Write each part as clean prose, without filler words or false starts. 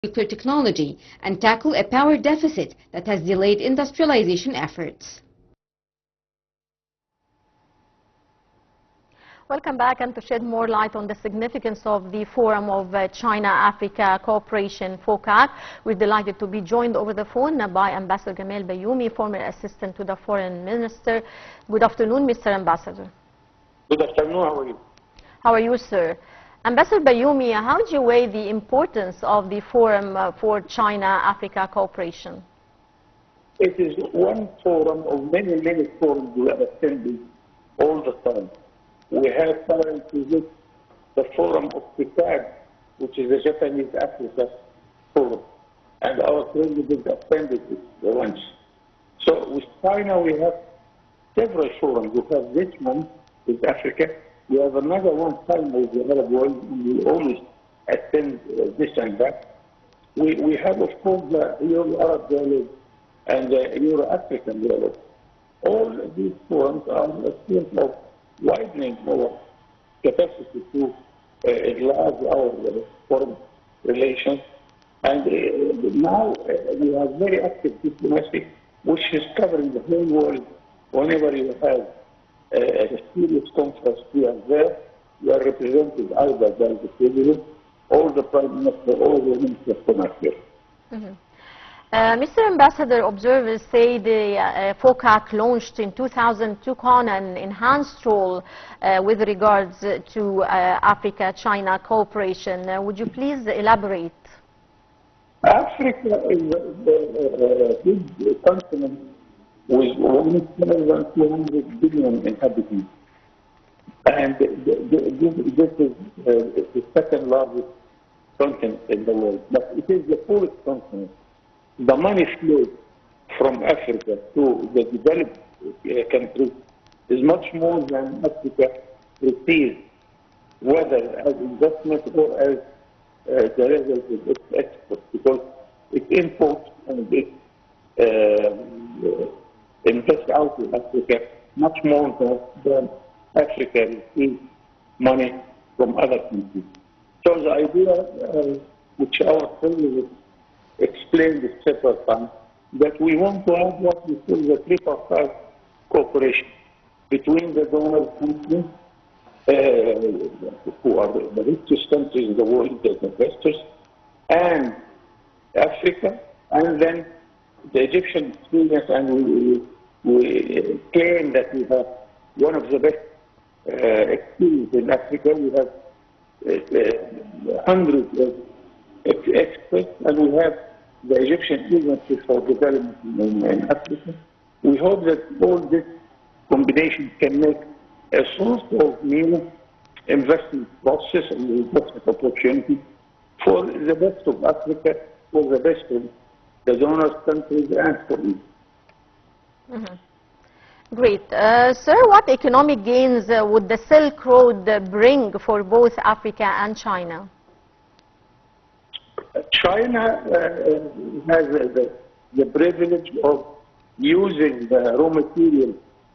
nuclear technology and tackle a power deficit that has delayed industrialization efforts. Welcome back, and to shed more light on the significance of the Forum of China-Africa Cooperation, FOCAC, we're delighted to be joined over the phone by Ambassador Gamal Bayoumi, former assistant to the Foreign Minister. Good afternoon, Mr. Ambassador. Good afternoon, how are you? How are you, sir? Ambassador Bayoumi, how do you weigh the importance of the Forum for China-Africa Cooperation? It is one forum of many, many forums we are attending all the time. We have currently the Forum of FOCAC, which is the Japanese Africa Forum, and our president attended it once. So with China, we have several forums. We have this one with Africa. We have another one time with the Arab world, and we always attend this and that. We have, of course, the Euro-Arab dialogue and the Euro-African dialogue. All these forums are a sort of widening our capacity to enlarge our foreign relations. And now we have very active diplomacy, which is covering the whole world. Whenever you have a serious conference, we are there. We are represented either by the president or the prime minister or the minister of commerce. Mr. Ambassador, observers say the FOCAC launched in 2000 took on an enhanced role with regards to Africa-China cooperation. Would you please elaborate? Africa is a big continent with 1,200 billion inhabitants. And this is the second largest continent in the world. But it is the poorest continent. The money flow from Africa to the developed countries is much more than Africa receives, whether as investment or as the result of its export, because it imports and it invests out in Africa much more than Africa receives money from other countries. So the idea which our president explained this several times, that we want to have what we call the tripartite cooperation between the donor countries, who are the richest countries in the world, the investors, and Africa, and then the Egyptian experience, and we claim that we have one of the best experience in Africa. We have hundreds of experts, and we have the Egyptian Agency for Development in Africa. We hope that all this combination can make a source of new investment process and investment opportunity for the best of Africa, for the best of the donor countries, and for you. Great. Sir, what economic gains would the Silk Road bring for both Africa and China? China has the privilege of using the raw material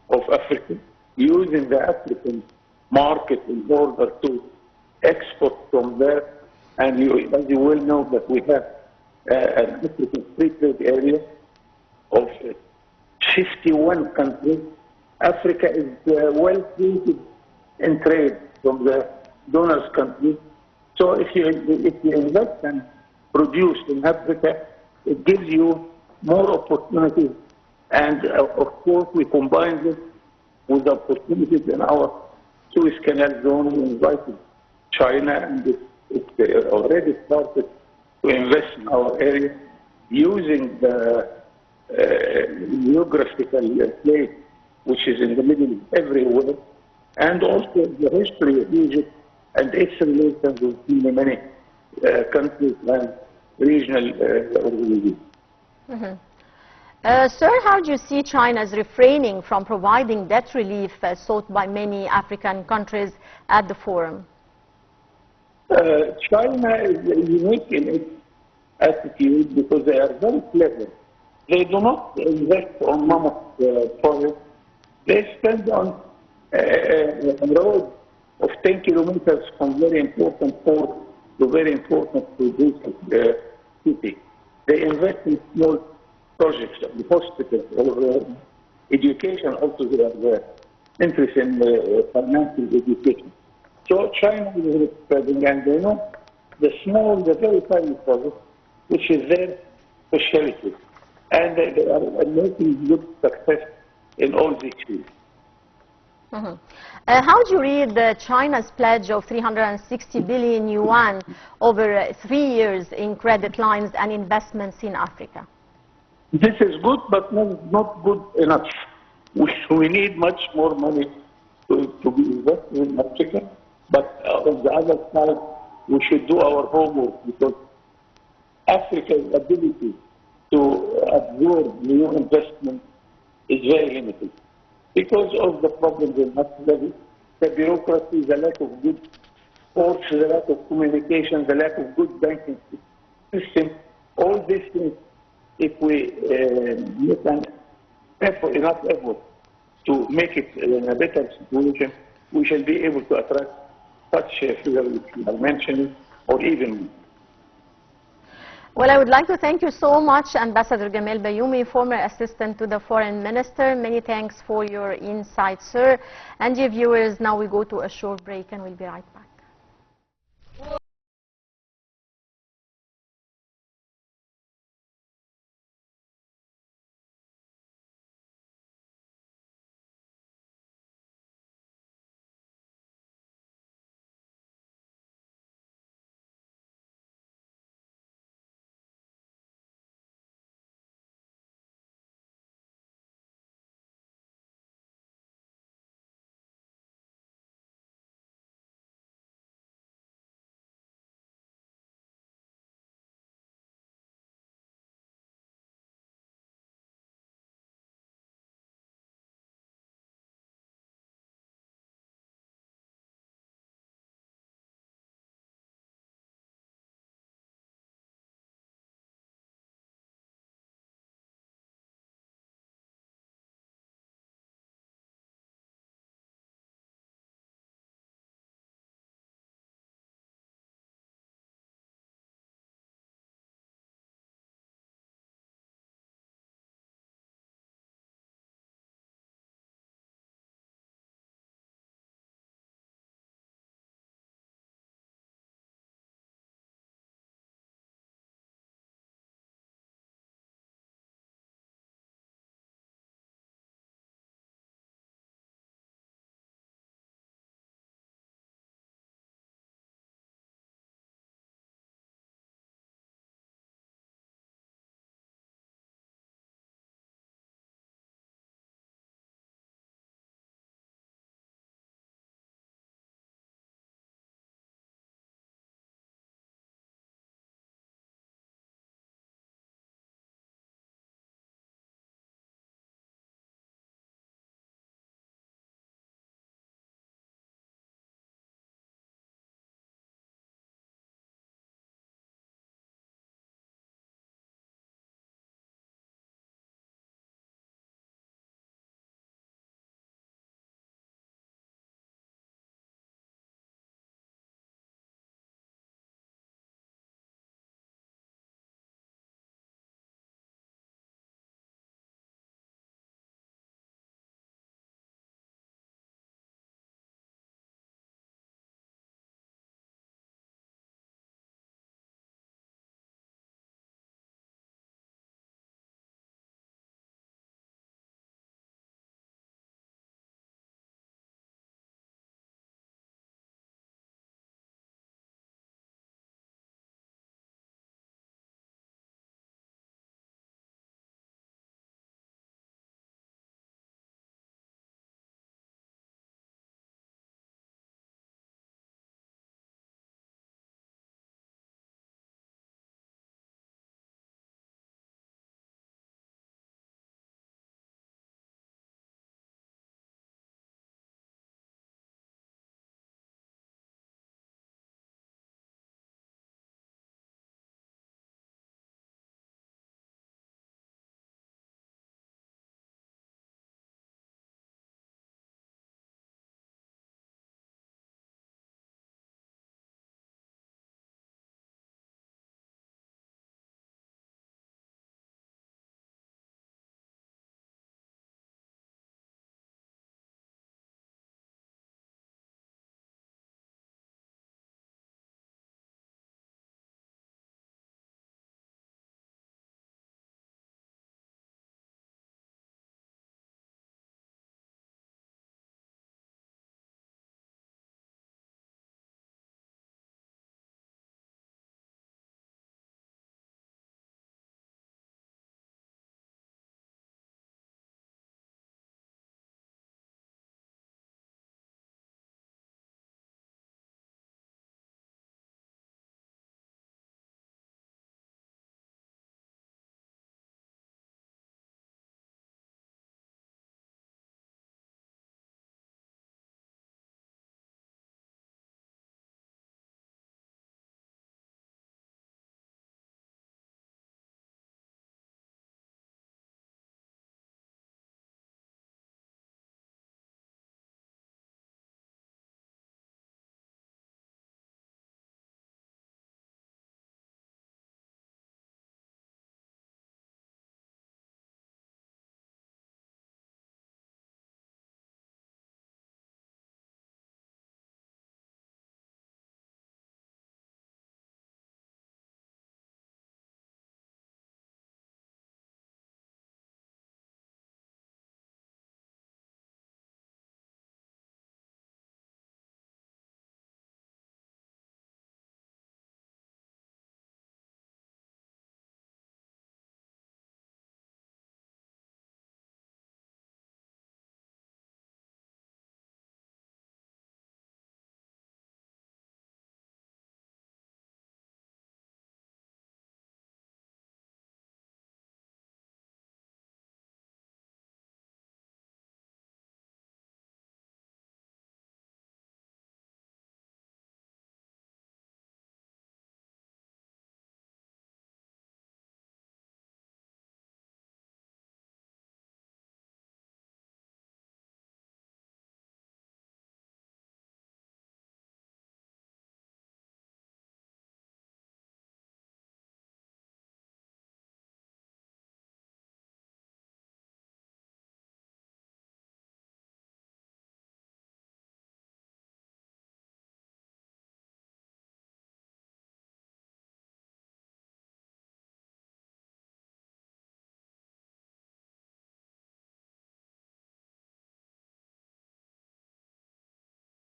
of Africa, using the African market in order to export from there. And as you well know, that we have an African free trade area of 51 countries. Africa is well treated in trade from the donors' countries. So if you invest and produce in Africa, it gives you more opportunities. And of course, we combine this with the opportunities in our Suez Canal zone. We invited China, and it already started to invest in our area using the geographical place, which is in the middle everywhere, and also the history of Egypt and its relations with many countries and regional organizations. Sir, how do you see China's refraining from providing debt relief sought by many African countries at the forum? China is unique in its attitude because they are very clever. They do not invest on mammoth projects. They spend on a road of 10 kilometers from very important port to very important producers city. They invest in small projects, the hospitals, or education also they are there. Interest in financial education. So China is spreading, and they know the small, the very tiny projects, which is their specialty. And they are making good success in all these fields. How do you read China's pledge of 360 billion yuan over 3 years in credit lines and investments in Africa? This is good, but not good enough. We need much more money to be invested in Africa. But on the other side, we should do our homework, because Africa's ability to absorb new investment is very limited. Because of the problems in Africa, the bureaucracy, the lack of good ports, the lack of communication, the lack of good banking system, all these things, if we make enough effort to make it in a better situation, we shall be able to attract such a figure which you are mentioning, or even more. Well, I would like to thank you so much, Ambassador Gamal Bayoumi, former assistant to the Foreign Minister. Many thanks for your insight, sir. And dear viewers, now we go to a short break and we'll be right back.